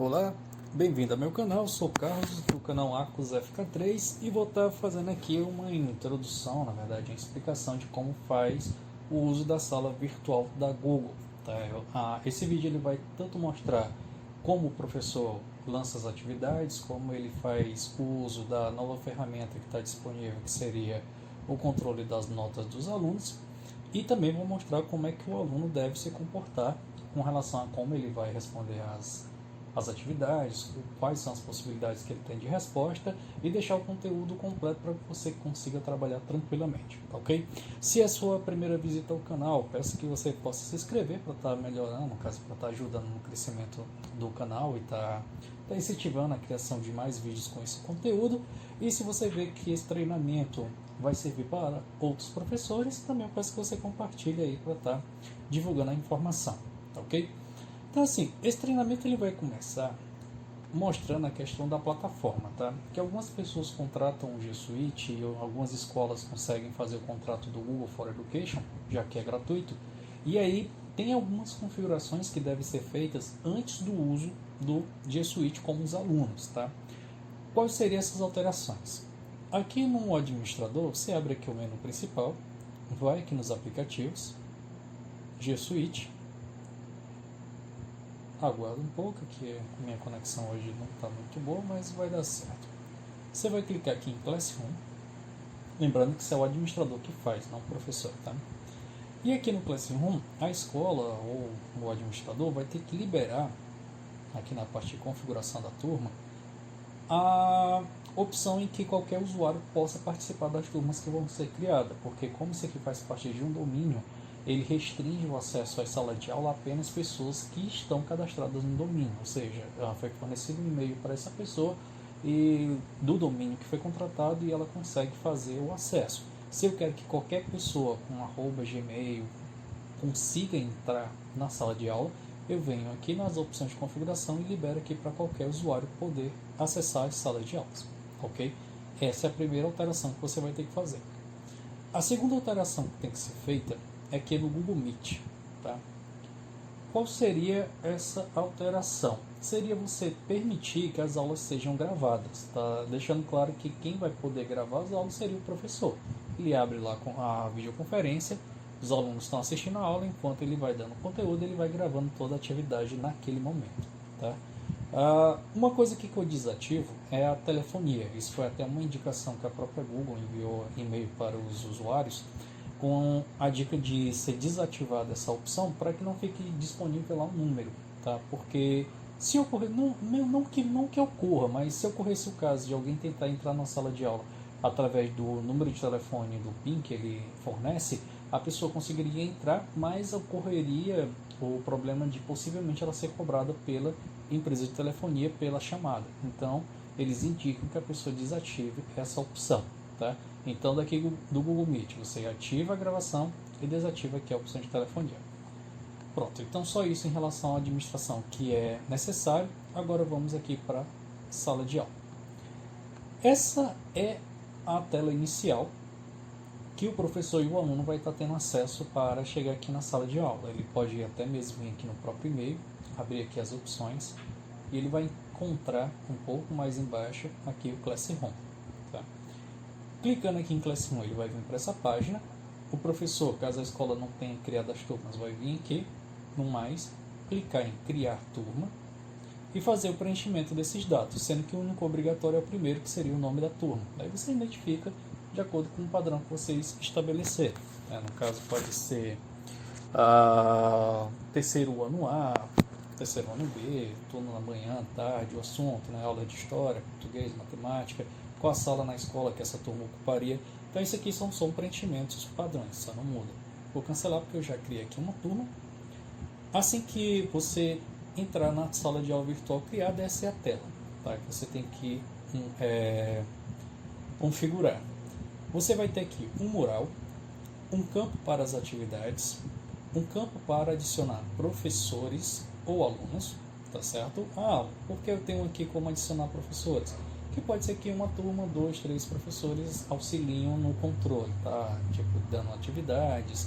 Olá, bem-vindo ao meu canal, sou o Carlos do canal Arcos FK3 e vou estar fazendo aqui uma introdução, na verdade, uma explicação de como faz o uso da sala virtual da Google. Tá? Esse vídeo ele vai tanto mostrar como o professor lança as atividades, como ele faz o uso da nova ferramenta que está disponível, que seria o controle das notas dos alunos, e também vou mostrar como é que o aluno deve se comportar com relação a como ele vai responder as atividades, quais são as possibilidades que ele tem de resposta e deixar o conteúdo completo para que você consiga trabalhar tranquilamente, tá ok? Se é a sua primeira visita ao canal, peço que você possa se inscrever para estar melhorando, no caso, para estar ajudando no crescimento do canal e estar incentivando a criação de mais vídeos com esse conteúdo. E se você vê que esse treinamento vai servir para outros professores, também eu peço que você compartilhe aí para estar divulgando a informação, tá ok? Então assim, esse treinamento ele vai começar mostrando a questão da plataforma, tá? Que algumas pessoas contratam o G Suite e algumas escolas conseguem fazer o contrato do Google for Education, já que é gratuito, e aí tem algumas configurações que devem ser feitas antes do uso do G Suite com os alunos, tá? Quais seriam essas alterações? Aqui no administrador, você abre aqui o menu principal, vai aqui nos aplicativos, G Suite, aguarda um pouco, que minha conexão hoje não está muito boa, mas vai dar certo. Você vai clicar aqui em Classroom, lembrando que isso é o administrador que faz, não o professor, tá? E aqui no Classroom, a escola ou o administrador vai ter que liberar, aqui na parte de configuração da turma, a opção em que qualquer usuário possa participar das turmas que vão ser criadas, porque como isso aqui faz parte de um domínio, ele restringe o acesso às salas de aula a apenas pessoas que estão cadastradas no domínio, ou seja, foi fornecido um e-mail para essa pessoa e do domínio que foi contratado e ela consegue fazer o acesso. Se eu quero que qualquer pessoa com @gmail consiga entrar na sala de aula, eu venho aqui nas opções de configuração e libero aqui para qualquer usuário poder acessar as salas de aulas, ok? Essa é a primeira alteração que você vai ter que fazer. A segunda alteração que tem que ser feita é aqui no Google Meet, tá? Qual seria essa alteração? Seria você permitir que as aulas sejam gravadas, tá? Deixando claro que quem vai poder gravar as aulas seria o professor. Ele abre lá com a videoconferência, os alunos estão assistindo a aula, enquanto ele vai dando conteúdo, ele vai gravando toda a atividade naquele momento, tá? Uma coisa que eu desativo é a telefonia. Isso foi até uma indicação que a própria Google enviou e-mail para os usuários, com a dica de ser desativada essa opção para que não fique disponível lá um número, tá? Porque se ocorrer, não que ocorra, mas se ocorresse o caso de alguém tentar entrar na sala de aula através do número de telefone do PIN que ele fornece, a pessoa conseguiria entrar, mas ocorreria o problema de possivelmente ela ser cobrada pela empresa de telefonia pela chamada. Então, eles indicam que a pessoa desative essa opção, tá? Então, daqui do Google Meet, você ativa a gravação e desativa aqui a opção de telefonia. Pronto, então só isso em relação à administração que é necessário. Agora vamos aqui para a sala de aula. Essa é a tela inicial que o professor e o aluno vai estar tendo acesso para chegar aqui na sala de aula. Ele pode até mesmo vir aqui no próprio e-mail, abrir aqui as opções e ele vai encontrar um pouco mais embaixo aqui o Classroom. Tá? Clicando aqui em Classroom, ele vai vir para essa página. O professor, caso a escola não tenha criado as turmas, vai vir aqui no mais, clicar em criar turma e fazer o preenchimento desses dados, sendo que o único obrigatório é o primeiro, que seria o nome da turma. Daí você identifica de acordo com o padrão que vocês estabeleceram. No caso pode ser terceiro ano A, terceiro ano B, turno na manhã, tarde, o assunto, aula de história, português, matemática, qual a sala na escola que essa turma ocuparia. Então isso aqui são preenchimentos padrões, só não muda. Vou cancelar porque eu já criei aqui uma turma. Assim que você entrar na sala de aula virtual criada, essa é a tela, tá? Que você tem que configurar. Você vai ter aqui um mural, um campo para as atividades, um campo para adicionar professores ou alunos, tá certo? Porque eu tenho aqui como adicionar professores? E pode ser que uma turma, 2, 3 professores auxiliam no controle, tá? Tipo, dando atividades,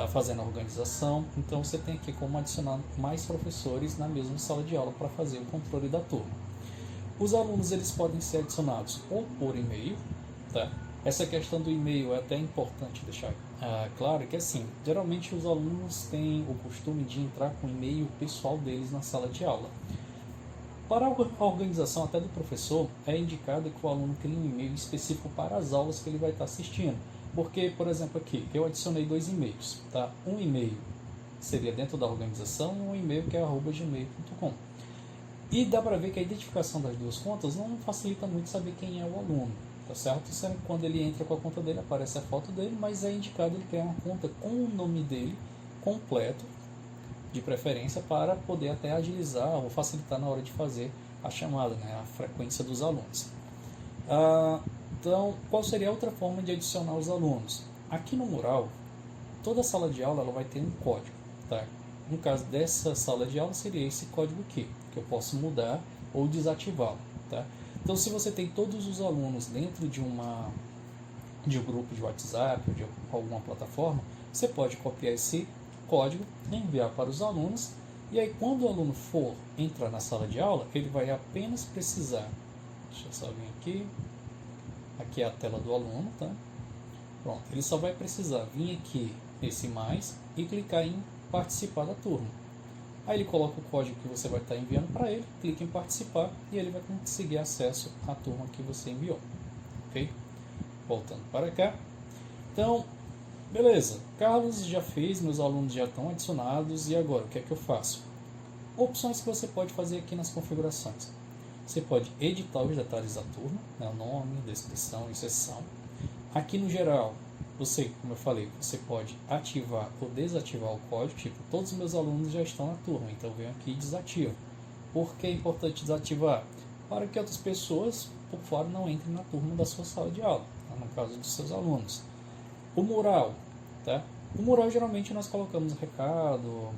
fazendo a organização. Então você tem aqui como adicionar mais professores na mesma sala de aula para fazer o controle da turma. Os alunos eles podem ser adicionados ou por e-mail, tá? Essa questão do e-mail é até importante deixar claro que assim, geralmente os alunos têm o costume de entrar com o e-mail pessoal deles na sala de aula. Para a organização até do professor, é indicado que o aluno crie um e-mail específico para as aulas que ele vai estar assistindo. Porque, por exemplo, aqui, eu adicionei 2 e-mails. Tá? Um e-mail seria dentro da organização e um e-mail que é @gmail.com. E dá para ver que a identificação das duas contas não facilita muito saber quem é o aluno. Tá certo? Sendo que quando ele entra com a conta dele, aparece a foto dele, mas é indicado ele criar uma conta com o nome dele completo, de preferência, para poder até agilizar ou facilitar na hora de fazer a chamada, né, a frequência dos alunos. Então, qual seria a outra forma de adicionar os alunos? Aqui no mural, toda sala de aula ela vai ter um código. Tá? No caso dessa sala de aula, seria esse código aqui, que eu posso mudar ou desativá-lo. Tá? Então, se você tem todos os alunos dentro de um grupo de WhatsApp ou de alguma plataforma, você pode copiar esse código, enviar para os alunos, e aí quando o aluno for entrar na sala de aula, ele vai apenas precisar, deixa eu só vir aqui é a tela do aluno, tá? Pronto, ele só vai precisar vir aqui nesse mais e clicar em participar da turma. Aí ele coloca o código que você vai estar enviando para ele, clica em participar e ele vai conseguir acesso à turma que você enviou, ok? Voltando para cá, então beleza, Carlos já fez, meus alunos já estão adicionados, e agora o que é que eu faço? Opções que você pode fazer aqui nas configurações. Você pode editar os detalhes da turma, né, o nome, descrição e sessão. Aqui no geral, você, como eu falei, você pode ativar ou desativar o código, tipo, todos os meus alunos já estão na turma, então eu venho aqui e desativo. Por que é importante desativar? Para que outras pessoas por fora não entrem na turma da sua sala de aula, no caso dos seus alunos. O mural, tá? O mural geralmente nós colocamos um recado,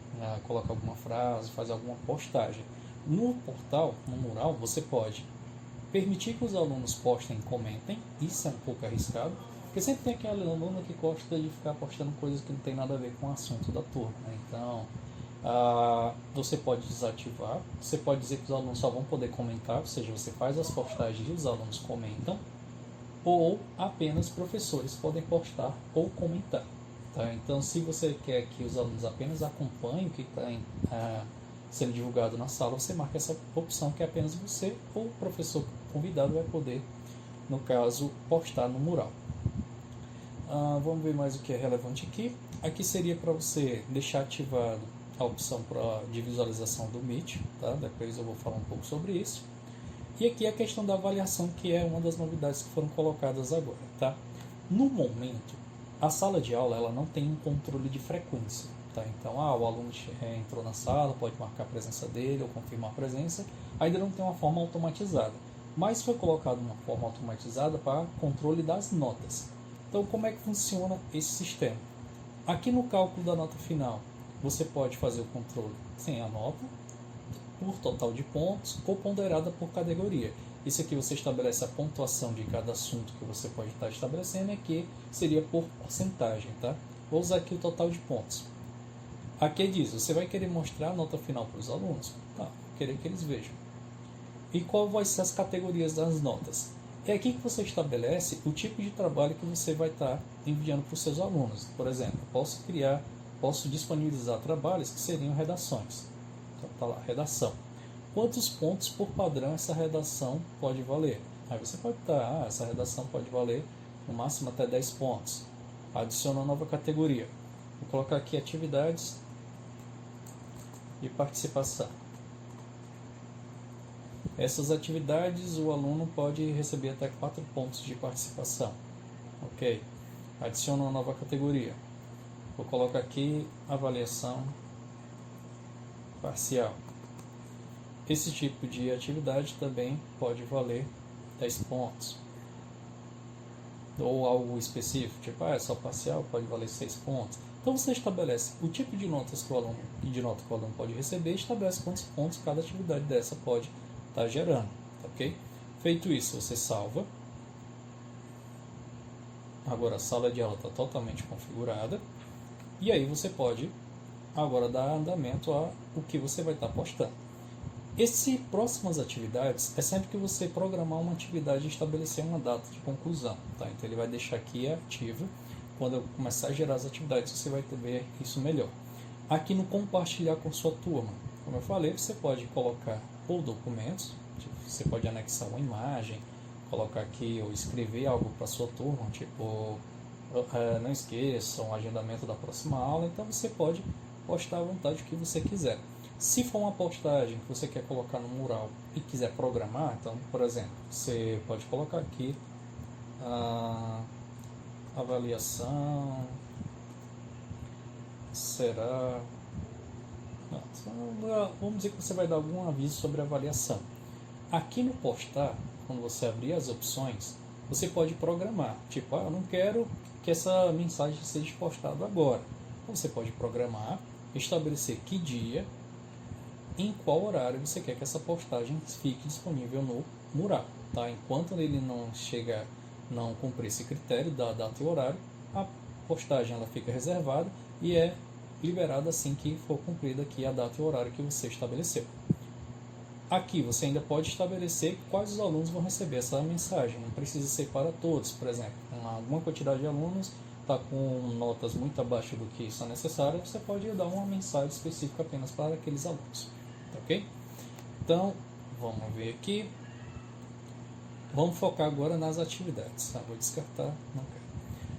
coloca alguma frase, faz alguma postagem. No portal, no mural, você pode permitir que os alunos postem e comentem, isso é um pouco arriscado, porque sempre tem aquele aluno que gosta de ficar postando coisas que não tem nada a ver com o assunto da turma, né? Então, você pode desativar, você pode dizer que os alunos só vão poder comentar, ou seja, você faz as postagens e os alunos comentam, ou apenas professores podem postar ou comentar. Tá? Então, se você quer que os alunos apenas acompanhem o que está sendo divulgado na sala, você marca essa opção que é apenas você ou o professor convidado vai poder, no caso, postar no mural. Vamos ver mais o que é relevante aqui. Aqui seria para você deixar ativado a opção de visualização do Meet, tá? Depois eu vou falar um pouco sobre isso. E aqui a questão da avaliação, que é uma das novidades que foram colocadas agora. Tá? No momento, a sala de aula ela não tem um controle de frequência. Tá? Então, o aluno entrou na sala, pode marcar a presença dele ou confirmar a presença, ainda não tem uma forma automatizada. Mas foi colocada uma forma automatizada para controle das notas. Então, como é que funciona esse sistema? Aqui no cálculo da nota final, você pode fazer o controle sem a nota, por total de pontos ou ponderada por categoria. Isso aqui você estabelece a pontuação de cada assunto que você pode estar estabelecendo, e aqui seria por porcentagem. Tá? Vou usar aqui o total de pontos. Aqui diz, você vai querer mostrar a nota final para os alunos? Tá, querer que eles vejam. E qual vai ser as categorias das notas? É aqui que você estabelece o tipo de trabalho que você vai estar enviando para os seus alunos. Por exemplo, posso disponibilizar trabalhos que seriam redações. Então está lá, redação. Quantos pontos por padrão essa redação pode valer? Aí você pode estar, essa redação pode valer no máximo até 10 pontos. Adiciona uma nova categoria. Vou colocar aqui atividades e participação. Essas atividades o aluno pode receber até 4 pontos de participação. Ok. Adiciona uma nova categoria. Vou colocar aqui avaliação parcial. Esse tipo de atividade também pode valer 10 pontos. Ou algo específico, tipo, só parcial, pode valer 6 pontos. Então você estabelece o tipo de notas que o aluno pode receber, e estabelece quantos pontos cada atividade dessa pode estar gerando, ok? Feito isso, você salva. Agora a sala de aula está totalmente configurada. E aí você pode agora dar andamento a o que você vai estar postando. Esse próximas atividades é sempre que você programar uma atividade e estabelecer uma data de conclusão. Tá? Então ele vai deixar aqui ativo. Quando eu começar a gerar as atividades, você vai ver isso melhor. Aqui no compartilhar com sua turma, como eu falei, você pode colocar ou documentos, você pode anexar uma imagem, colocar aqui ou escrever algo para sua turma, tipo, não esqueçam o agendamento da próxima aula. Então você pode postar à vontade o que você quiser. Se for uma postagem que você quer colocar no mural e quiser programar, então, por exemplo, você pode colocar aqui a avaliação será... Vamos dizer que você vai dar algum aviso sobre a avaliação. Aqui no postar, quando você abrir as opções, você pode programar. Tipo, eu não quero que essa mensagem seja postada agora. Então, você pode programar, estabelecer que dia, em qual horário você quer que essa postagem fique disponível no mural. Tá? Enquanto ele não cumprir esse critério da data e horário, a postagem ela fica reservada e é liberada assim que for cumprida aqui a data e o horário que você estabeleceu. Aqui você ainda pode estabelecer quais os alunos vão receber essa mensagem. Não precisa ser para todos, por exemplo. Alguma quantidade de alunos está com notas muito abaixo do que são necessárias, você pode dar uma mensagem específica apenas para aqueles alunos. Ok? Então, vamos ver aqui. Vamos focar agora nas atividades. Vou descartar, não quero.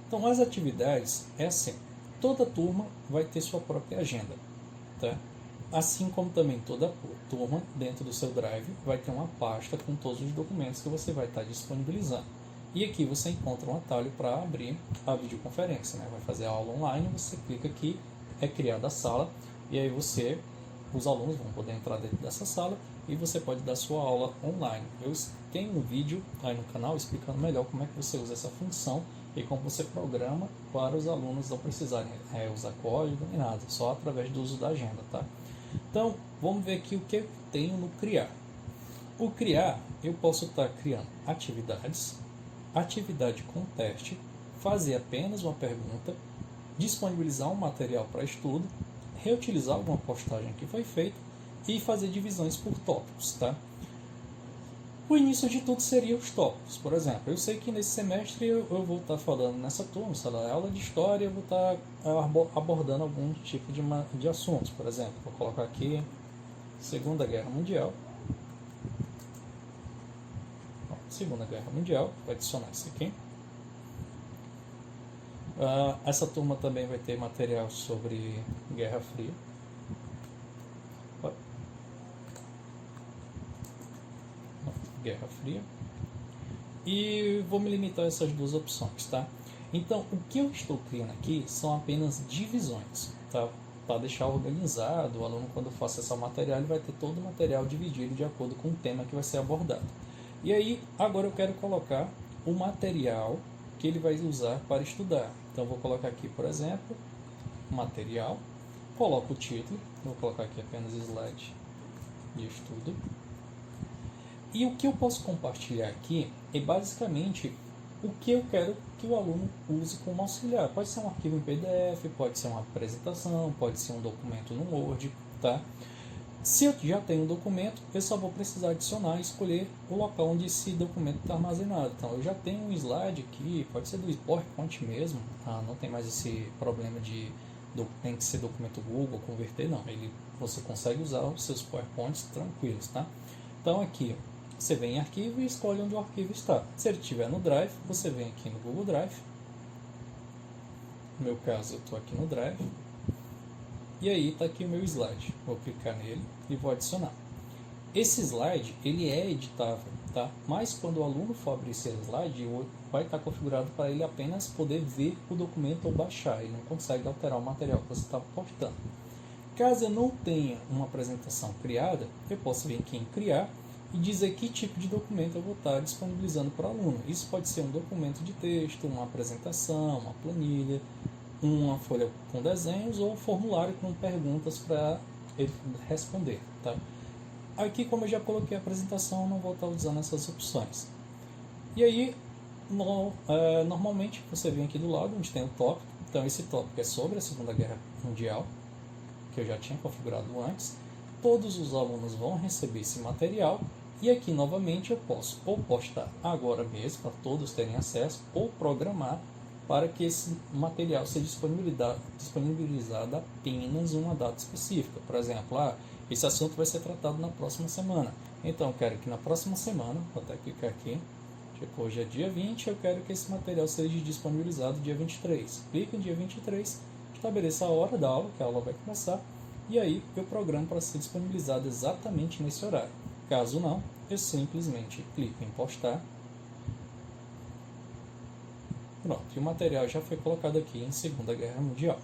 Então, as atividades é assim. Toda turma vai ter sua própria agenda, tá? Assim como também toda turma, dentro do seu Drive, vai ter uma pasta com todos os documentos que você vai estar disponibilizando. E aqui você encontra um atalho para abrir a videoconferência, né? Vai fazer a aula online, você clica aqui, é criada a sala, e aí os alunos vão poder entrar dentro dessa sala e você pode dar sua aula online. Eu tenho um vídeo aí no canal explicando melhor como é que você usa essa função e como você programa para os alunos não precisarem usar código nem nada, só através do uso da agenda, tá? Então, vamos ver aqui o que eu tenho no Criar. O Criar, eu posso estar criando atividades, atividade com teste, fazer apenas uma pergunta, disponibilizar um material para estudo, reutilizar alguma postagem que foi feita e fazer divisões por tópicos, tá? O início de tudo seria os tópicos. Por exemplo, eu sei que nesse semestre eu vou estar falando nessa turma, sei lá, aula de história, eu vou estar abordando algum tipo de assuntos. Por exemplo, vou colocar aqui Segunda Guerra Mundial. Segunda Guerra Mundial, vou adicionar isso aqui. Essa turma também vai ter material sobre Guerra Fria. Guerra Fria. E vou me limitar a essas duas opções, tá? Então, o que eu estou criando aqui são apenas divisões, tá? Para deixar organizado, o aluno quando for acessar o material, ele vai ter todo o material dividido de acordo com o tema que vai ser abordado. E aí, agora eu quero colocar o material que ele vai usar para estudar. Então, eu vou colocar aqui, por exemplo, material, coloco o título, vou colocar aqui apenas slide de estudo. E o que eu posso compartilhar aqui é basicamente o que eu quero que o aluno use como auxiliar. Pode ser um arquivo em PDF, pode ser uma apresentação, pode ser um documento no Word, tá? Se eu já tenho um documento, eu só vou precisar adicionar e escolher o local onde esse documento está armazenado. Então, eu já tenho um slide aqui, pode ser do PowerPoint mesmo, não tem mais esse problema de tem que ser documento Google, converter, não. Você consegue usar os seus PowerPoints tranquilos, tá? Então, aqui, você vem em arquivo e escolhe onde o arquivo está. Se ele estiver no Drive, você vem aqui no Google Drive. No meu caso, eu estou aqui no Drive. E aí está aqui o meu slide. Vou clicar nele e vou adicionar. Esse slide, ele é editável, tá? Mas quando o aluno for abrir esse slide, vai estar configurado para ele apenas poder ver o documento ou baixar. Ele não consegue alterar o material que você está postando. Caso eu não tenha uma apresentação criada, eu posso vir aqui em Criar e dizer que tipo de documento eu vou estar disponibilizando para o aluno. Isso pode ser um documento de texto, uma apresentação, uma planilha, uma folha com desenhos ou um formulário com perguntas para ele responder, tá? Aqui, como eu já coloquei a apresentação, eu não vou estar usando essas opções. E aí, normalmente, você vem aqui do lado, onde tem o tópico. Então, esse tópico é sobre a Segunda Guerra Mundial, que eu já tinha configurado antes. Todos os alunos vão receber esse material. E aqui, novamente, eu posso ou postar agora mesmo, para todos terem acesso, ou programar para que esse material seja disponibilizado apenas em uma data específica. Por exemplo, esse assunto vai ser tratado na próxima semana. Então, eu quero que na próxima semana, vou até clicar aqui, tipo, hoje é dia 20, eu quero que esse material seja disponibilizado dia 23. Clica em dia 23, estabeleça a hora da aula, que a aula vai começar, e aí eu programo para ser disponibilizado exatamente nesse horário. Caso não, eu simplesmente clico em postar. Pronto, e o material já foi colocado aqui em Segunda Guerra Mundial.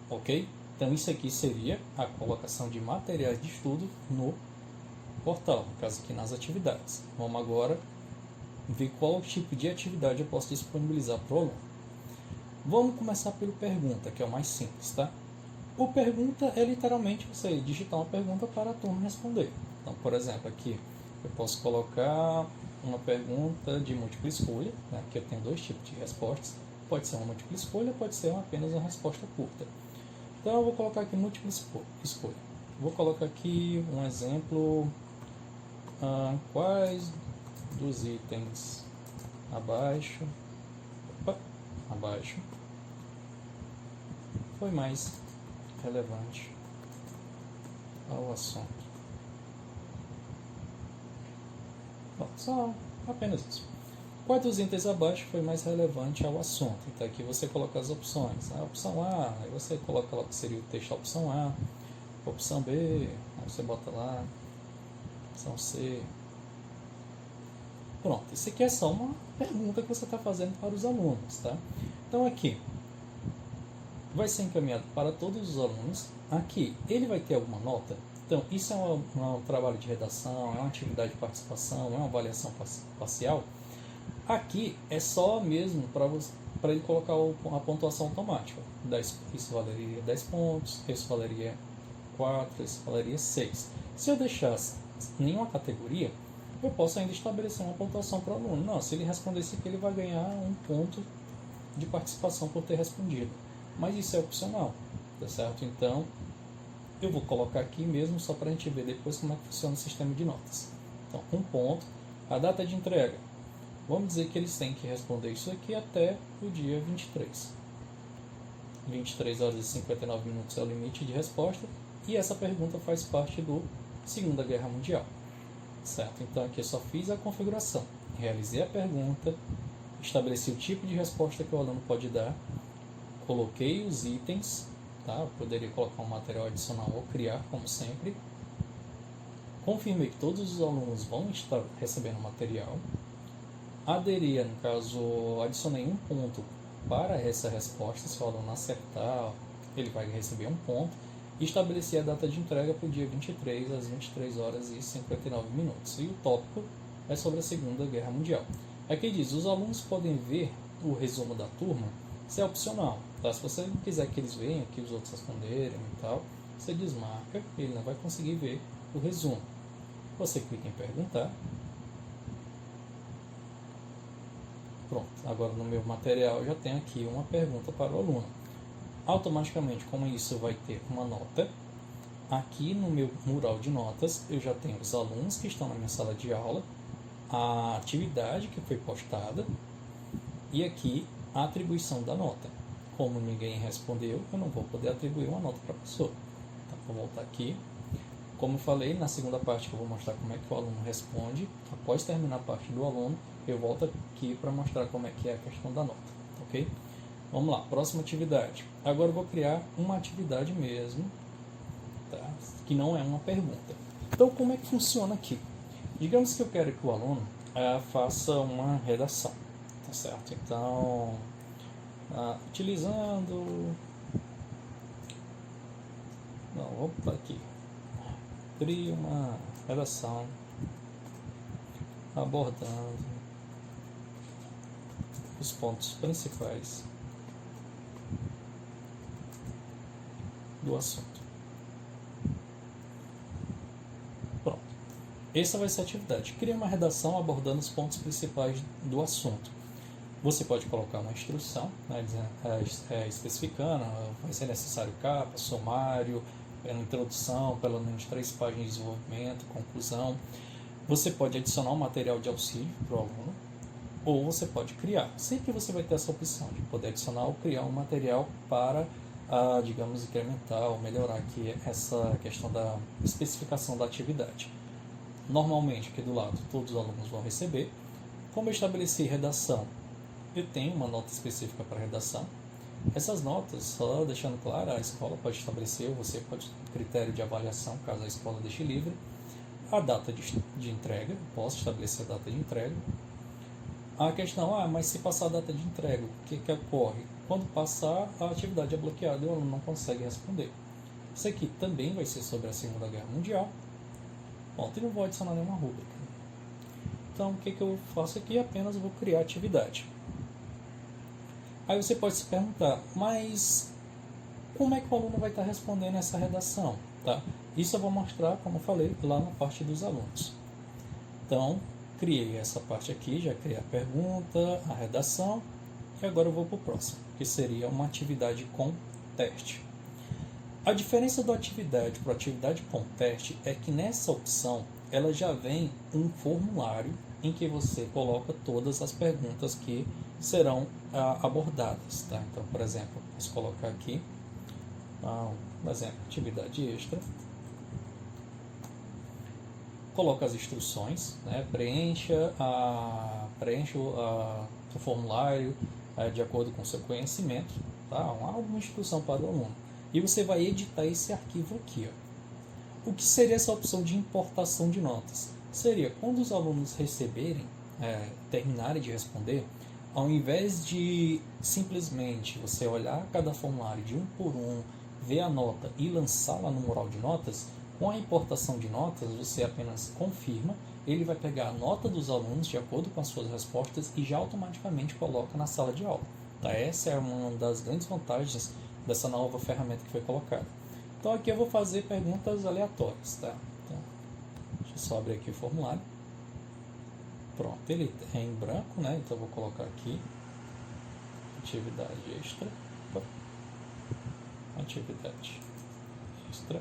Ok? Então isso aqui seria a colocação de materiais de estudo no portal, no caso aqui nas atividades. Vamos agora ver qual tipo de atividade eu posso disponibilizar para o aluno. Vamos começar pelo pergunta, que é o mais simples, tá? O pergunta é literalmente você digitar uma pergunta para a turma responder. Então, por exemplo, aqui eu posso colocar uma pergunta de múltipla escolha, né? Aqui eu tenho dois tipos de respostas. Pode ser uma múltipla escolha, pode ser apenas uma resposta curta. Então eu vou colocar aqui múltipla escolha. Vou colocar aqui um exemplo. Quais dos itens abaixo foi mais relevante ao assunto? Bom, só apenas isso. Qual dos itens abaixo foi mais relevante ao assunto? Então aqui você coloca as opções. A opção A, aí você coloca lá que seria o texto da opção A. Opção B, aí você bota lá. Opção C. Pronto, isso aqui é só uma pergunta que você está fazendo para os alunos, tá? Então aqui, vai ser encaminhado para todos os alunos. Aqui, ele vai ter alguma nota? Então, isso é um trabalho de redação, é uma atividade de participação, é uma avaliação parcial. Aqui é só mesmo para ele colocar a pontuação automática. Isso valeria 10 pontos, isso valeria 4, isso valeria 6. Se eu deixasse nenhuma categoria, eu posso ainda estabelecer uma pontuação para o aluno. Não, se ele responder isso aqui, ele vai ganhar um ponto de participação por ter respondido. Mas isso é opcional, tá certo? Então, eu vou colocar aqui mesmo só para a gente ver depois como é que funciona o sistema de notas. Então, um ponto. A data de entrega. Vamos dizer que eles têm que responder isso aqui até o dia 23. 23 horas e 59 minutos é o limite de resposta. E essa pergunta faz parte do Segunda Guerra Mundial. Certo? Então, aqui eu só fiz a configuração. Realizei a pergunta. Estabeleci o tipo de resposta que o aluno pode dar. Coloquei os itens. Tá? Eu poderia colocar um material adicional ou criar, como sempre. Confirmei que todos os alunos vão estar recebendo o material. Aderi, no caso, adicionei um ponto para essa resposta. Se o aluno acertar, ele vai receber um ponto. E estabeleci a data de entrega para o dia 23, às 23 horas e 59 minutos. E o tópico é sobre a Segunda Guerra Mundial. Aqui diz, os alunos podem ver o resumo da turma. Isso é opcional, tá? Se você não quiser que eles vejam, que os outros responderem e tal, você desmarca, ele não vai conseguir ver o resumo. Você clica em perguntar. Pronto, agora no meu material eu já tenho aqui uma pergunta para o aluno. Automaticamente, como isso vai ter uma nota, aqui no meu mural de notas eu já tenho os alunos que estão na minha sala de aula, a atividade que foi postada e aqui a atribuição da nota. Como ninguém respondeu, eu não vou poder atribuir uma nota para a pessoa. Então, vou voltar aqui. Como eu falei, na segunda parte que eu vou mostrar como é que o aluno responde, após terminar a parte do aluno, eu volto aqui para mostrar como é que é a questão da nota. Ok? Vamos lá, próxima atividade. Agora eu vou criar uma atividade mesmo, tá? Que não é uma pergunta. Então, como é que funciona aqui? Digamos que eu quero que o aluno faça uma redação, tá certo? Então, utilizando... Não, vou botar aqui. Crie uma redação abordando os pontos principais do assunto. Pronto. Essa vai ser a atividade. Cria uma redação abordando os pontos principais do assunto. Você pode colocar uma instrução, né, especificando, vai ser necessário capa, sumário, introdução, pelo menos 3 páginas de desenvolvimento, conclusão. Você pode adicionar um material de auxílio para o aluno, ou você pode criar. Sempre você vai ter essa opção de poder adicionar ou criar um material para, digamos, incrementar ou melhorar aqui essa questão da especificação da atividade. Normalmente, aqui do lado, todos os alunos vão receber. Como eu estabeleci redação, eu tenho uma nota específica para redação. Essas notas, só deixando claro, a escola pode estabelecer, ou você pode critério de avaliação, caso a escola deixe livre. A data de entrega, posso estabelecer a data de entrega. A questão, mas se passar a data de entrega, o que ocorre? Quando passar, a atividade é bloqueada e o aluno não consegue responder. Isso aqui também vai ser sobre a Segunda Guerra Mundial. Bom, eu não vou adicionar nenhuma rúbrica. Então, o que eu faço aqui? Apenas vou criar atividade. Aí você pode se perguntar, mas como é que o aluno vai estar respondendo essa redação? Tá? Isso eu vou mostrar, como eu falei, lá na parte dos alunos. Então, criei essa parte aqui, já criei a pergunta, a redação, e agora eu vou para o próximo, que seria uma atividade com teste. A diferença da atividade para a atividade com teste é que nessa opção ela já vem um formulário em que você coloca todas as perguntas que serão abordadas. Tá? Então, por exemplo, posso colocar aqui, por exemplo, atividade extra. Coloca as instruções, né? preencha o formulário de acordo com o seu conhecimento, tá? Alguma instrução para o aluno. E você vai editar esse arquivo aqui. Ó. O que seria essa opção de importação de notas? Seria quando os alunos receberem, terminarem de responder, ao invés de simplesmente você olhar cada formulário de um por um, ver a nota e lançá-la no mural de notas, com a importação de notas você apenas confirma, ele vai pegar a nota dos alunos de acordo com as suas respostas e já automaticamente coloca na sala de aula. Tá? Essa é uma das grandes vantagens dessa nova ferramenta que foi colocada. Então aqui eu vou fazer perguntas aleatórias. Tá? Então, deixa eu só abrir aqui o formulário. Pronto, ele é em branco, né? Então eu vou colocar aqui atividade extra. Atividade extra.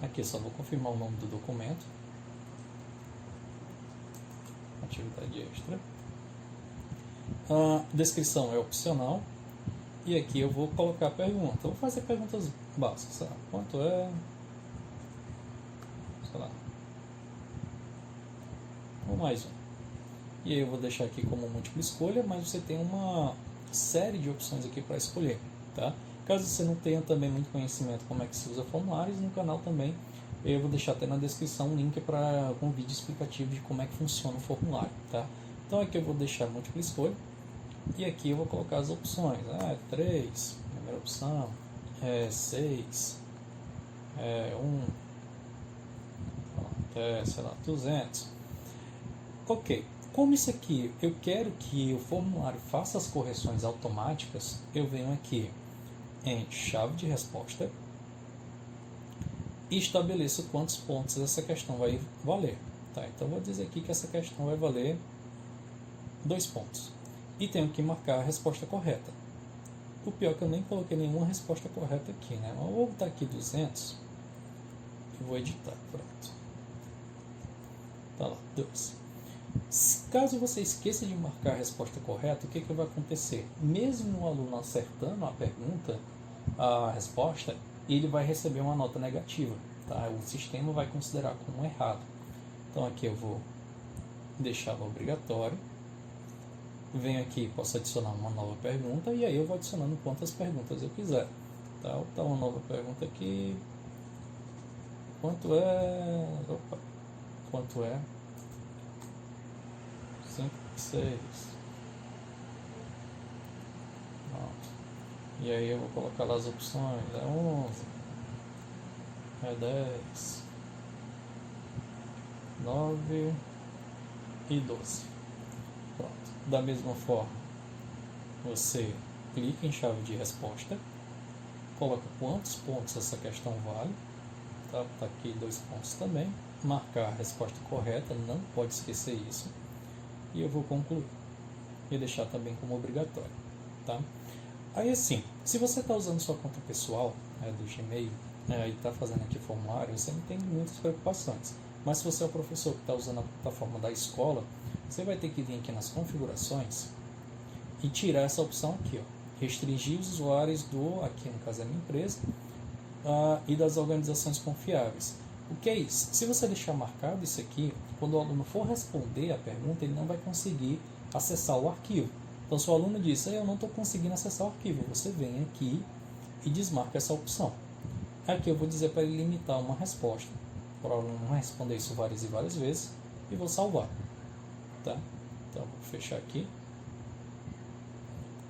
Aqui só vou confirmar o nome do documento. Atividade extra. A descrição é opcional. E aqui eu vou colocar a pergunta. Eu vou fazer perguntas básicas. Sei lá, quanto é? Sei lá. Ou mais um. E aí eu vou deixar aqui como múltipla escolha, mas você tem uma série de opções aqui para escolher. Tá? Caso você não tenha também muito conhecimento como é que se usa formulários, no canal também eu vou deixar até na descrição um link para um vídeo explicativo de como é que funciona o formulário. Tá? Então aqui eu vou deixar múltipla escolha. E aqui eu vou colocar as opções. 3, primeira opção, 6, 1, sei lá, 200. Ok, como isso aqui, eu quero que o formulário faça as correções automáticas, eu venho aqui em chave de resposta e estabeleço quantos pontos essa questão vai valer. Tá? Então, eu vou dizer aqui que essa questão vai valer 2 pontos. E tenho que marcar a resposta correta. O pior é que eu nem coloquei nenhuma resposta correta aqui, né? Mas eu vou botar aqui 200 e vou editar. Pronto. Tá lá, 2. Caso você esqueça de marcar a resposta correta, o que vai acontecer? Mesmo o aluno acertando a pergunta, a resposta, ele vai receber uma nota negativa. Tá? O sistema vai considerar como errado. Então aqui eu vou deixar obrigatório. Venho aqui, posso adicionar uma nova pergunta e aí eu vou adicionando quantas perguntas eu quiser. Tá? Vou botar uma nova pergunta aqui. Quanto é... Quanto é? 5, 6. Pronto. E aí eu vou colocar lá as opções. É 11. É 10. 9 e 12. Pronto. Da mesma forma, você clica em chave de resposta, coloca quantos pontos essa questão vale. Tá aqui 2 pontos também. marcar a resposta correta, não pode esquecer isso, e eu vou concluir e deixar também como obrigatório, tá? Aí assim, se você está usando sua conta pessoal do Gmail e está fazendo aqui formulário, você não tem muitas preocupações. Mas se você é o professor que está usando a plataforma da escola, você vai ter que vir aqui nas configurações e tirar essa opção aqui, ó, restringir os usuários aqui no caso da minha empresa, e das organizações confiáveis. O que é isso? Se você deixar marcado isso aqui, quando o aluno for responder a pergunta, ele não vai conseguir acessar o arquivo. Então, se o aluno diz, eu não estou conseguindo acessar o arquivo, você vem aqui e desmarca essa opção. Aqui eu vou dizer para ele limitar uma resposta, para o aluno não responder isso várias e várias vezes, e vou salvar. Tá? Então, vou fechar aqui.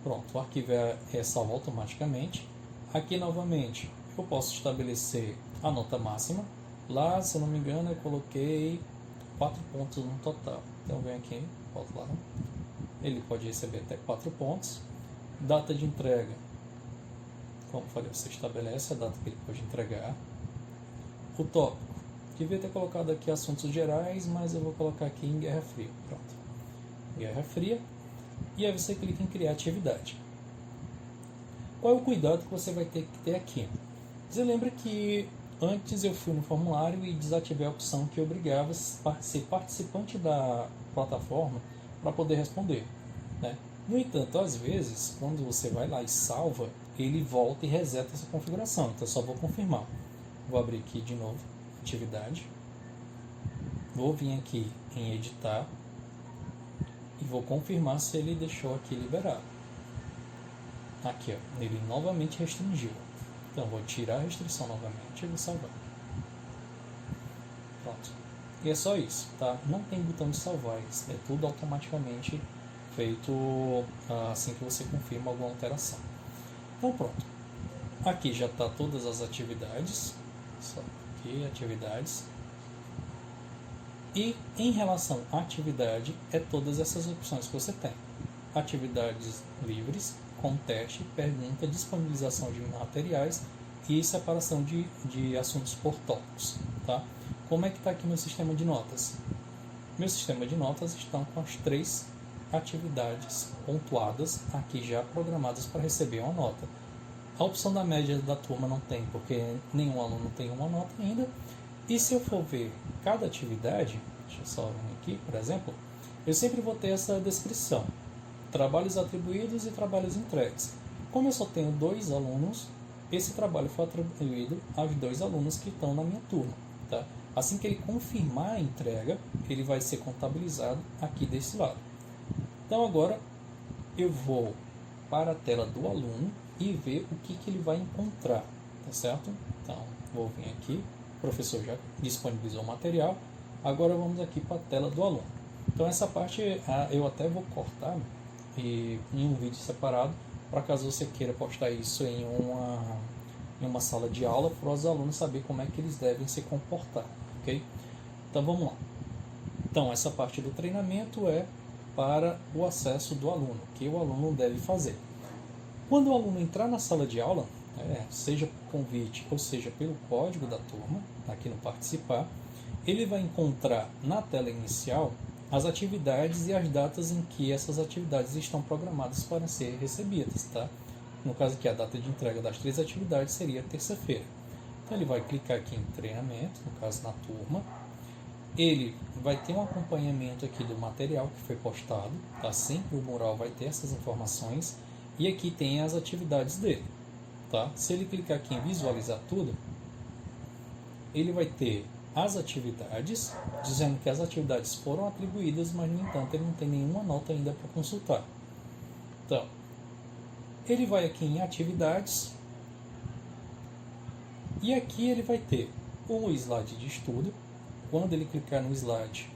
Pronto, o arquivo é salvo automaticamente. Aqui, novamente, eu posso estabelecer a nota máxima. Lá, se eu não me engano, eu coloquei 4 pontos no total. Então, vem aqui, volto lá. Ele pode receber até 4 pontos. Data de entrega. Como eu falei, você estabelece a data que ele pode entregar. O tópico. Devia ter colocado aqui assuntos gerais, mas eu vou colocar aqui em Guerra Fria. Pronto. Guerra Fria. E aí você clica em criar atividade. Qual é o cuidado que você vai ter que ter aqui? Você lembra que antes eu fui no formulário e desativei a opção que obrigava a ser participante da plataforma para poder responder, né? No entanto, às vezes, quando você vai lá e salva, ele volta e reseta essa configuração. Então, eu só vou confirmar. Vou abrir aqui de novo, atividade. Vou vir aqui em editar e vou confirmar se ele deixou aqui liberado. Aqui, ó, ele novamente restringiu. Então, vou tirar a restrição novamente e vou salvar. Pronto. E é só isso, tá? Não tem botão de salvar, é tudo automaticamente feito assim que você confirma alguma alteração. Então, pronto. Aqui já está todas as atividades. Só aqui, atividades. E em relação à atividade, é todas essas opções que você tem. Atividades livres, com teste, pergunta, disponibilização de materiais e separação de assuntos por tópicos. Tá? Como é que está aqui meu sistema de notas? Meu sistema de notas está com as 3 atividades pontuadas aqui já programadas para receber uma nota. A opção da média da turma não tem, porque nenhum aluno tem uma nota ainda. E se eu for ver cada atividade, deixa eu só vir aqui, por exemplo, eu sempre vou ter essa descrição. Trabalhos atribuídos e trabalhos entregues. Como eu só tenho 2 alunos, esse trabalho foi atribuído aos 2 alunos que estão na minha turma. Tá? Assim que ele confirmar a entrega, ele vai ser contabilizado aqui desse lado. Então agora eu vou para a tela do aluno e ver o que ele vai encontrar. Tá certo? Então vou vir aqui, o professor já disponibilizou o material. Agora vamos aqui para a tela do aluno. Então essa parte eu até vou cortar em um vídeo separado, para caso você queira postar isso em uma sala de aula, para os alunos saberem como é que eles devem se comportar, ok? Então vamos lá. Então essa parte do treinamento é para o acesso do aluno, que o aluno deve fazer. Quando o aluno entrar na sala de aula, seja por convite ou seja pelo código da turma, aqui no participar, ele vai encontrar na tela inicial as atividades e as datas em que essas atividades estão programadas para ser recebidas, tá? No caso aqui, a data de entrega das 3 atividades seria terça-feira. Então ele vai clicar aqui em treinamento, no caso na turma. Ele vai ter um acompanhamento aqui do material que foi postado, tá? Sempre o mural vai ter essas informações. E aqui tem as atividades dele, tá? Se ele clicar aqui em visualizar tudo, ele vai ter as atividades, dizendo que as atividades foram atribuídas, mas no entanto ele não tem nenhuma nota ainda para consultar. Então, ele vai aqui em atividades e aqui ele vai ter o slide de estudo. Quando ele clicar no slide,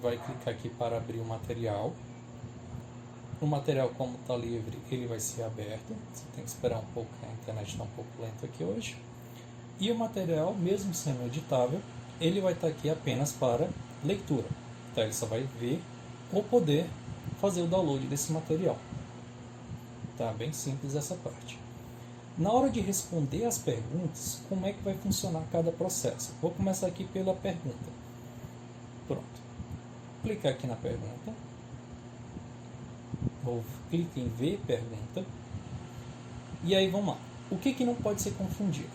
vai clicar aqui para abrir o material. O material, como está livre, ele vai ser aberto. Você tem que esperar um pouco, a internet está um pouco lenta aqui hoje. E o material, mesmo sendo editável, ele vai estar aqui apenas para leitura. Então ele só vai ver ou poder fazer o download desse material. Tá bem simples essa parte. Na hora de responder as perguntas, como é que vai funcionar cada processo? Vou começar aqui pela pergunta. Pronto. Clicar aqui na pergunta. Ou clique em ver pergunta. E aí vamos lá. O que não pode ser confundido?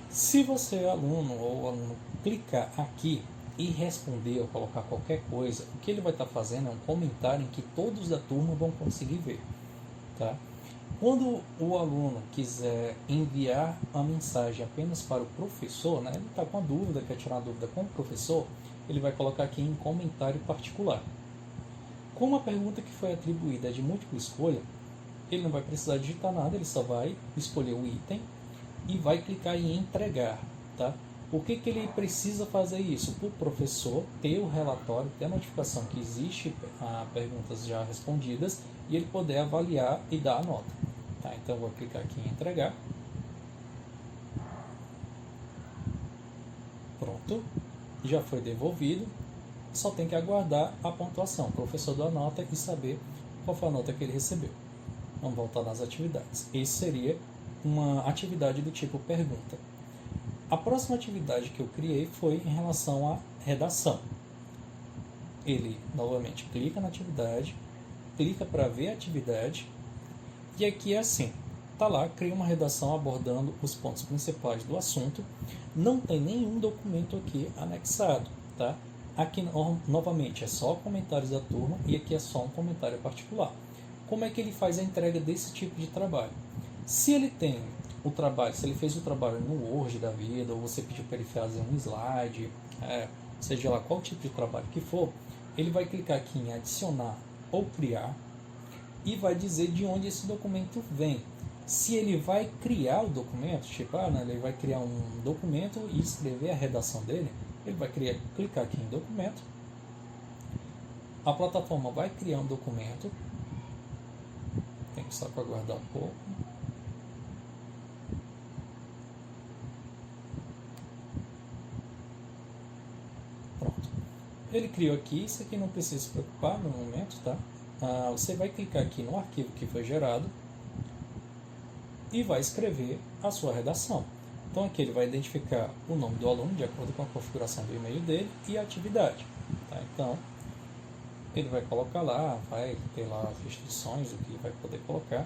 Se você, aluno ou aluno, clicar aqui e responder ou colocar qualquer coisa, o que ele vai estar fazendo é um comentário em que todos da turma vão conseguir ver. Tá? Quando o aluno quiser enviar a mensagem apenas para o professor, né, ele está com a dúvida, quer tirar a dúvida com o professor, ele vai colocar aqui em comentário particular. Como a pergunta que foi atribuída é de múltipla escolha, ele não vai precisar digitar nada, ele só vai escolher o item e vai clicar em entregar. Tá? Por que ele precisa fazer isso? Para o professor ter o relatório, ter a notificação que existe perguntas já respondidas e ele poder avaliar e dar a nota. Tá? Então eu vou clicar aqui em entregar. Pronto. Já foi devolvido. Só tem que aguardar a pontuação. O professor dá a nota e saber qual foi a nota que ele recebeu. Vamos voltar nas atividades. Esse seria uma atividade do tipo pergunta. A próxima atividade que eu criei foi em relação à redação. Ele, novamente, clica na atividade, clica para ver a atividade, e aqui é assim, tá lá, cria uma redação abordando os pontos principais do assunto, não tem nenhum documento aqui anexado, tá? Aqui, novamente, é só comentários da turma, e aqui é só um comentário particular. Como é que ele faz a entrega desse tipo de trabalho? Se ele tem o trabalho, se ele fez o trabalho no Word da vida, ou você pediu para ele fazer um slide, seja lá qual tipo de trabalho que for, ele vai clicar aqui em adicionar ou criar e vai dizer de onde esse documento vem. Se ele vai criar o documento, tipo, ele vai criar um documento e escrever a redação dele, ele vai clicar aqui em documento, a plataforma vai criar um documento, tem que só aguardar um pouco. Ele criou aqui, isso aqui não precisa se preocupar no momento, tá? Você vai clicar aqui no arquivo que foi gerado e vai escrever a sua redação. Então aqui ele vai identificar o nome do aluno de acordo com a configuração do e-mail dele e a atividade. Tá? Então ele vai colocar lá, vai ter lá as restrições, o que vai poder colocar.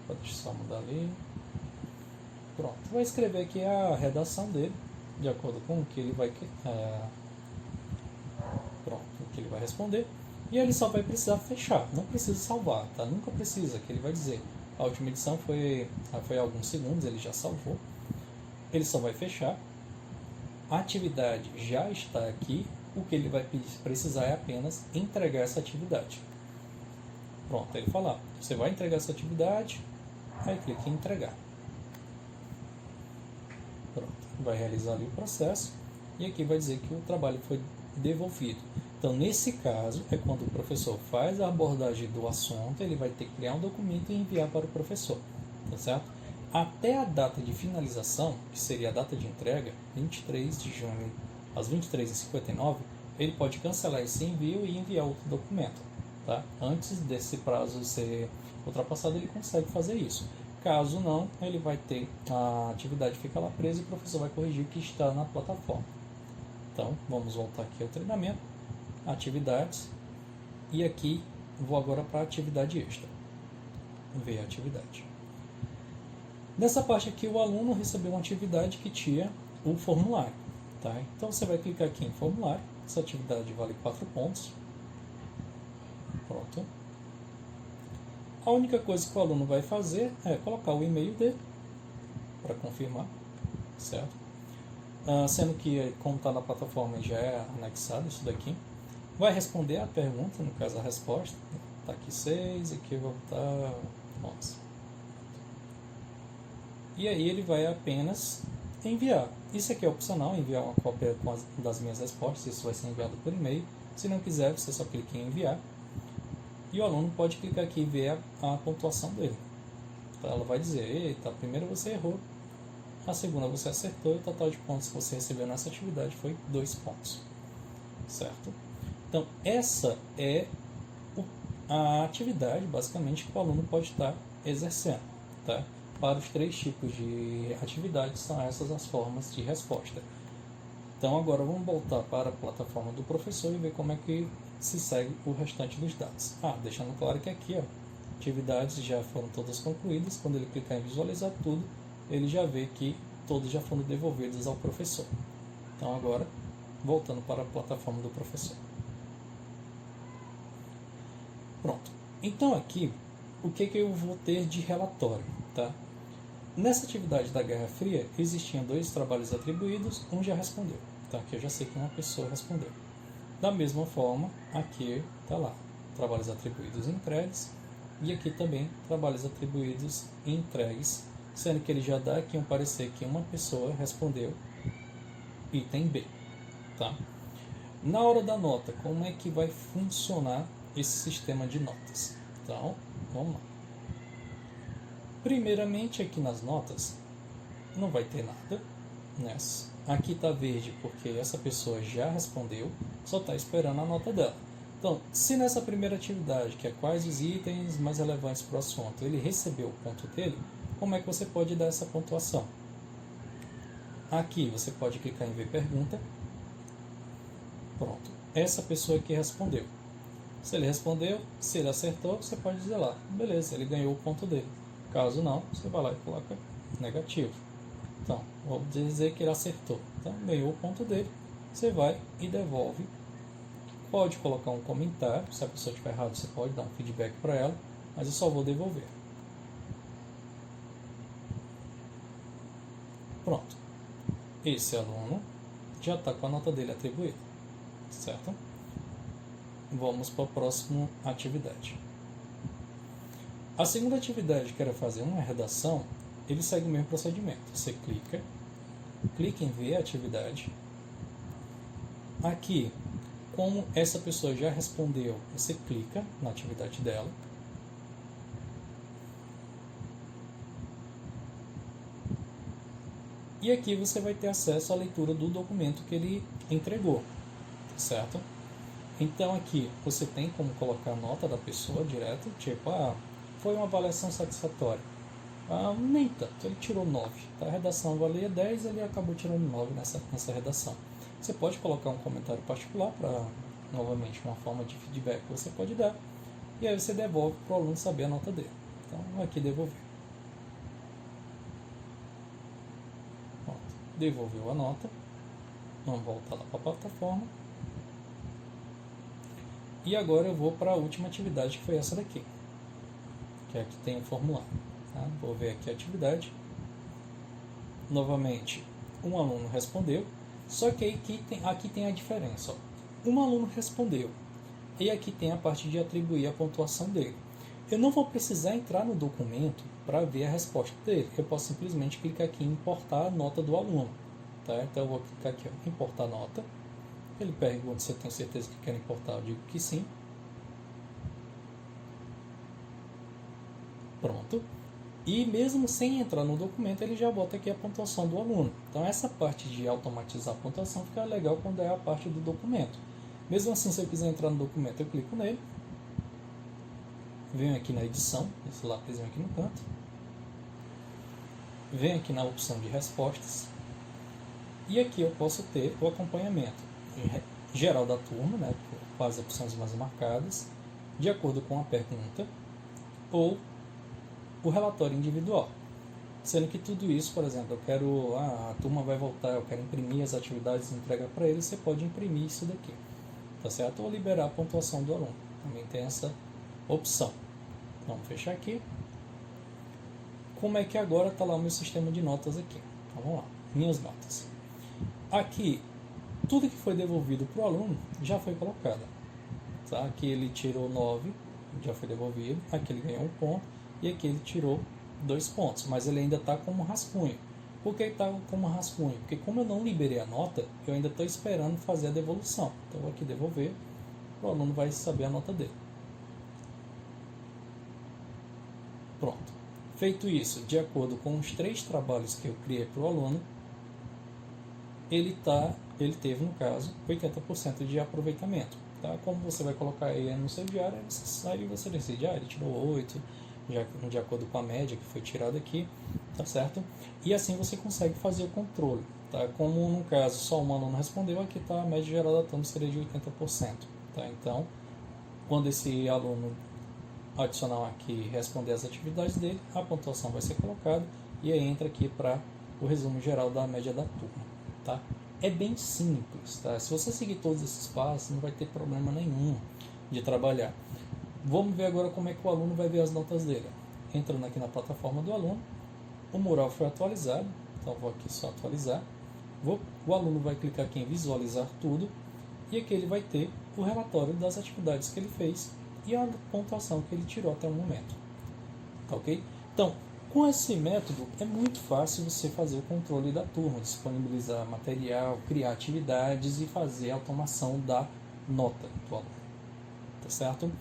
Deixa eu só mudar ali. Pronto, vai escrever aqui a redação dele de acordo com o que ele vai que ele vai responder, e ele só vai precisar fechar, não precisa salvar, tá? Nunca precisa, que ele vai dizer. A última edição foi alguns segundos, ele já salvou. Ele só vai fechar. A atividade já está aqui, o que ele vai precisar é apenas entregar essa atividade. Pronto, ele fala, você vai entregar essa atividade, aí clique em entregar. Pronto, vai realizar ali o processo, e aqui vai dizer que o trabalho foi devolvido. Então, nesse caso, é quando o professor faz a abordagem do assunto, ele vai ter que criar um documento e enviar para o professor, tá certo? Até a data de finalização, que seria a data de entrega, 23 de junho, às 23h59, ele pode cancelar esse envio e enviar outro documento, tá? Antes desse prazo ser ultrapassado, ele consegue fazer isso. Caso não, ele vai ter a atividade fica lá presa e o professor vai corrigir o que está na plataforma. Então, vamos voltar aqui ao treinamento, atividades, e aqui vou agora para a atividade extra. Ver a atividade. Nessa parte aqui, o aluno recebeu uma atividade que tinha o formulário. Tá? Então, você vai clicar aqui em formulário, essa atividade vale 4 pontos. Pronto. A única coisa que o aluno vai fazer é colocar o e-mail dele para confirmar, certo? Sendo que, como está na plataforma, já é anexado isso daqui. Vai responder a pergunta, no caso a resposta. Está aqui 6, aqui eu vou botar 11. E aí ele vai apenas enviar. Isso aqui é opcional, enviar uma cópia das minhas respostas, isso vai ser enviado por e-mail. Se não quiser, você só clica em enviar. E o aluno pode clicar aqui e ver a pontuação dele. Então ela vai dizer, eita, a primeira você errou, a segunda você acertou e o total de pontos que você recebeu nessa atividade foi 2 pontos. Certo? Então essa é a atividade, basicamente, que o aluno pode estar exercendo. Tá? para os 3 tipos de atividades, são essas as formas de resposta. Então agora vamos voltar para a plataforma do professor e ver como é que se segue o restante dos dados. Deixando claro que aqui, atividades já foram todas concluídas. Quando ele clicar em visualizar tudo, ele já vê que todas já foram devolvidas ao professor. Então agora, voltando para a plataforma do professor. Pronto. Então aqui, o que eu vou ter de relatório, tá? Nessa atividade da Guerra Fria, existiam 2 trabalhos atribuídos, um já respondeu. Então aqui eu já sei que uma pessoa respondeu. Da mesma forma, aqui está lá, trabalhos atribuídos e entregues, e aqui também trabalhos atribuídos e entregues, sendo que ele já dá aqui um parecer que uma pessoa respondeu item B, tá? Na hora da nota, como é que vai funcionar esse sistema de notas? Então, vamos lá. Primeiramente, aqui nas notas, não vai ter nada nessa. Aqui está verde porque essa pessoa já respondeu, só está esperando a nota dela. Então, se nessa primeira atividade, que é quais os itens mais relevantes para o assunto, ele recebeu o ponto dele, como é que você pode dar essa pontuação? Aqui você pode clicar em ver pergunta. Pronto. Essa pessoa aqui respondeu. Se ele respondeu, se ele acertou, você pode dizer lá, beleza, ele ganhou o ponto dele. Caso não, você vai lá e coloca negativo. Então, vou dizer que ele acertou. Então, ganhou o ponto dele. Você vai e devolve. Pode colocar um comentário. Se a pessoa estiver errada, você pode dar um feedback para ela. Mas eu só vou devolver. Pronto. Esse aluno já está com a nota dele atribuída. Certo? Vamos para a próxima atividade. A segunda atividade, que era fazer uma redação, ele segue o mesmo procedimento. Você clica em ver a atividade. Aqui, como essa pessoa já respondeu, você clica na atividade dela. E aqui você vai ter acesso à leitura do documento que ele entregou, certo? Então aqui você tem como colocar a nota da pessoa direto, tipo, foi uma avaliação satisfatória. Nem tanto, ele tirou 9. A redação valia 10, ele acabou tirando 9 nessa redação. Você pode colocar um comentário particular para, novamente, uma forma de feedback que você pode dar. E aí você devolve para o aluno saber a nota dele. Então, aqui devolver. Pronto, devolveu a nota. Vamos voltar lá para a plataforma. E agora eu vou para a última atividade, que foi essa daqui. Que é a que tem o formulário. Tá? Vou ver aqui a atividade. Novamente, um aluno respondeu. Só que aqui tem a diferença. Um aluno respondeu. E aqui tem a parte de atribuir a pontuação dele. Eu não vou precisar entrar no documento para ver a resposta dele. Eu posso simplesmente clicar aqui em importar a nota do aluno. Tá? Então eu vou clicar aqui, importar nota. Ele pergunta se eu tenho certeza que quer importar. Eu digo que sim. Pronto. E mesmo sem entrar no documento, ele já bota aqui a pontuação do aluno. Então essa parte de automatizar a pontuação fica legal quando é a parte do documento. Mesmo assim, se eu quiser entrar no documento, eu clico nele. Venho aqui na edição, esse lápisinho aqui no canto. Venho aqui na opção de respostas. E aqui eu posso ter o acompanhamento geral da turma, né, com as opções mais marcadas, de acordo com a pergunta, ou o relatório individual. Sendo que tudo isso, por exemplo, eu quero, a turma vai voltar, eu quero imprimir as atividades e entregar para ele, você pode imprimir isso daqui, tá certo? Ou liberar a pontuação do aluno, também tem essa opção. Vamos fechar aqui. Como é que agora está lá o meu sistema de notas aqui? Então vamos lá, minhas notas. Aqui, tudo que foi devolvido para o aluno já foi colocado. Tá? Aqui ele tirou 9, já foi devolvido, aqui ele ganhou 1 ponto, e aqui ele tirou 2 pontos, mas ele ainda está como rascunho. Por que ele está como rascunho? Porque como eu não liberei a nota, eu ainda estou esperando fazer a devolução. Então eu vou aqui devolver, o aluno vai saber a nota dele. Pronto. Feito isso, de acordo com os 3 trabalhos que eu criei para o aluno, ele teve, no caso, 80% de aproveitamento. Tá? Como você vai colocar ele no seu diário, você sai e você decide, ele tirou 8, de acordo com a média que foi tirada aqui, tá certo? E assim você consegue fazer o controle, tá? Como no caso só um aluno respondeu, aqui tá, a média geral da turma seria de 80%, tá? Então, quando esse aluno adicional aqui responder as atividades dele, a pontuação vai ser colocada e aí entra aqui para o resumo geral da média da turma, tá? É bem simples, tá? Se você seguir todos esses passos, não vai ter problema nenhum de trabalhar. Vamos ver agora como é que o aluno vai ver as notas dele. Entrando aqui na plataforma do aluno, o mural foi atualizado, então vou aqui só atualizar. O aluno vai clicar aqui em visualizar tudo e aqui ele vai ter o relatório das atividades que ele fez e a pontuação que ele tirou até o momento. Tá ok? Então, com esse método é muito fácil você fazer o controle da turma, disponibilizar material, criar atividades e fazer a automação da nota do aluno. Tá certo?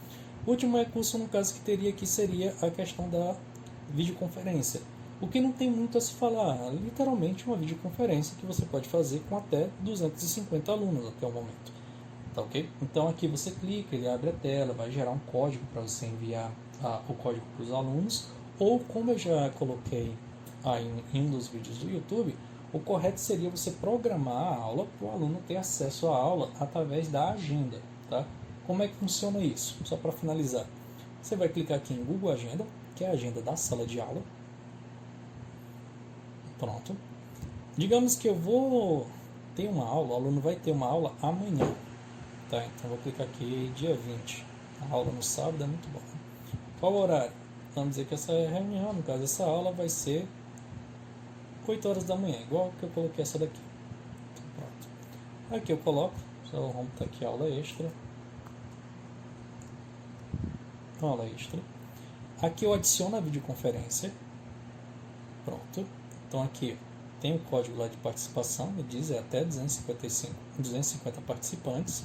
O último recurso, no caso, que teria aqui seria a questão da videoconferência. O que não tem muito a se falar, literalmente uma videoconferência que você pode fazer com até 250 alunos até o momento. Tá ok? Então aqui você clica, ele abre a tela, vai gerar um código para você enviar o código para os alunos, ou como eu já coloquei aí em um dos vídeos do YouTube, o correto seria você programar a aula para o aluno ter acesso à aula através da agenda. Tá? Como é que funciona isso? Só para finalizar, você vai clicar aqui em Google Agenda, que é a agenda da sala de aula. Pronto. Digamos que eu vou ter uma aula, o aluno vai ter uma aula amanhã. Tá, então vou clicar aqui dia 20. A aula no sábado é muito bom. Qual o horário? Vamos dizer que essa reunião, no caso, essa aula vai ser 8 horas da manhã, igual que eu coloquei essa daqui. Então, pronto. Aqui eu coloco, só vamos botar aqui aula extra. Aula extra. Aqui eu adiciono a videoconferência. Pronto. Então aqui tem o código lá de participação, me diz até 250 participantes.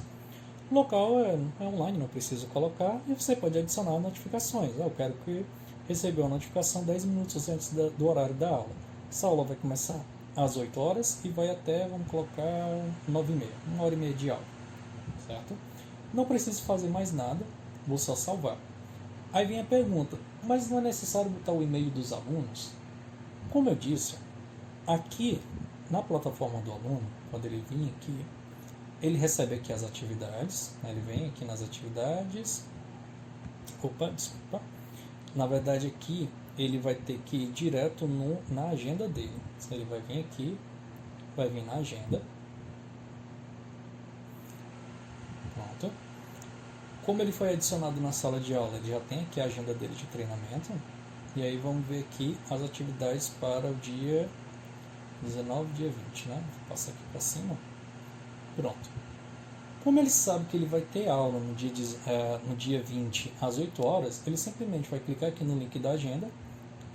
O local é online, não preciso colocar, e você pode adicionar notificações. Eu quero que recebeu a notificação 10 minutos antes do horário da aula. Essa aula vai começar às 8 horas e vai até, vamos colocar, 9h30, 1h30 de aula, certo? Não preciso fazer mais nada, vou só salvar. Aí vem a pergunta, mas não é necessário botar o e-mail dos alunos? Como eu disse, aqui na plataforma do aluno, quando ele vir aqui, ele recebe aqui as atividades, né? Ele vem aqui nas atividades, na verdade aqui ele vai ter que ir direto na agenda dele, ele vai vir aqui, vai vir na agenda, pronto. Como ele foi adicionado na sala de aula, ele já tem aqui a agenda dele de treinamento, e aí vamos ver aqui as atividades para o dia 19, dia 20, né? Vou passar aqui para cima. Pronto. Como ele sabe que ele vai ter aula no dia 20 às 8 horas, ele simplesmente vai clicar aqui no link da agenda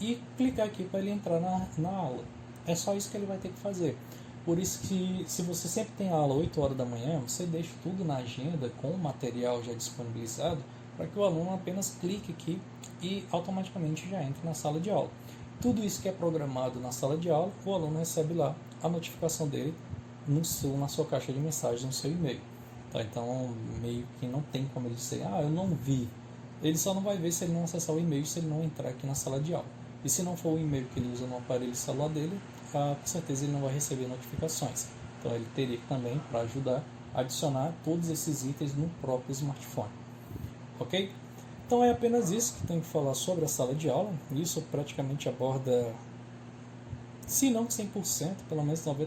e clicar aqui para ele entrar na aula. É só isso que ele vai ter que fazer. Por isso que se você sempre tem aula 8 horas da manhã, você deixa tudo na agenda com o material já disponibilizado para que o aluno apenas clique aqui e automaticamente já entre na sala de aula. Tudo isso que é programado na sala de aula, o aluno recebe lá a notificação dele na sua caixa de mensagens, no seu e-mail. Tá? Então, meio que não tem como ele dizer, eu não vi. Ele só não vai ver se ele não acessar o e-mail, se ele não entrar aqui na sala de aula. E se não for o e-mail que ele usa no aparelho celular dele, com certeza ele não vai receber notificações. Então, ele teria também, para ajudar, adicionar todos esses itens no próprio smartphone. Ok? Então, é apenas isso que tenho que falar sobre a sala de aula. Isso praticamente aborda, se não 100%, pelo menos 90%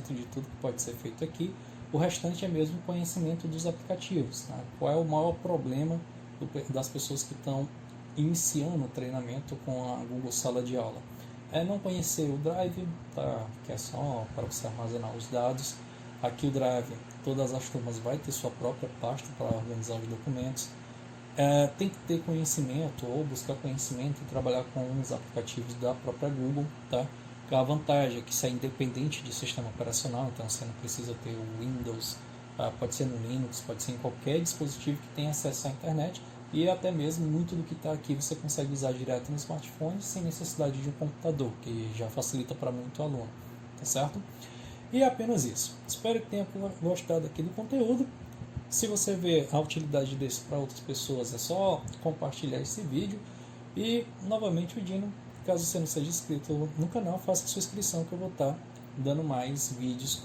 de tudo que pode ser feito aqui. O restante é mesmo o conhecimento dos aplicativos. Tá? Qual é o maior problema das pessoas que estão iniciando o treinamento com a Google Sala de Aula? É não conhecer o Drive, tá? Que é só para você armazenar os dados. Aqui o Drive, todas as turmas vai ter sua própria pasta para organizar os documentos. Tem que ter conhecimento ou buscar conhecimento e trabalhar com os aplicativos da própria Google. Tá? A vantagem é que isso é independente de sistema operacional, então você não precisa ter o Windows, pode ser no Linux, pode ser em qualquer dispositivo que tenha acesso à internet, e até mesmo muito do que está aqui você consegue usar direto no smartphone sem necessidade de um computador, que já facilita para muito aluno, tá certo? E é apenas isso. Espero que tenha gostado aqui do conteúdo. Se você vê a utilidade desse para outras pessoas, é só compartilhar esse vídeo. E, novamente, o Dino, caso você não seja inscrito no canal, faça sua inscrição que eu vou estar dando mais vídeos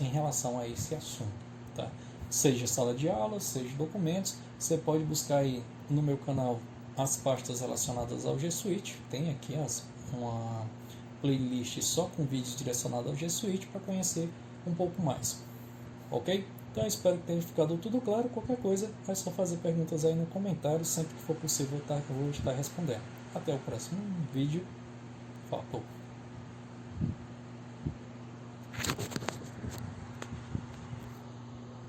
em relação a esse assunto. Tá? Seja sala de aula, seja documentos, você pode buscar aí no meu canal as pastas relacionadas ao G Suite. Tem aqui uma playlist só com vídeos direcionados ao G Suite para conhecer um pouco mais. Ok? Então espero que tenha ficado tudo claro. Qualquer coisa é só fazer perguntas aí no comentário. Sempre que for possível eu vou estar respondendo. Até o próximo vídeo. Falou!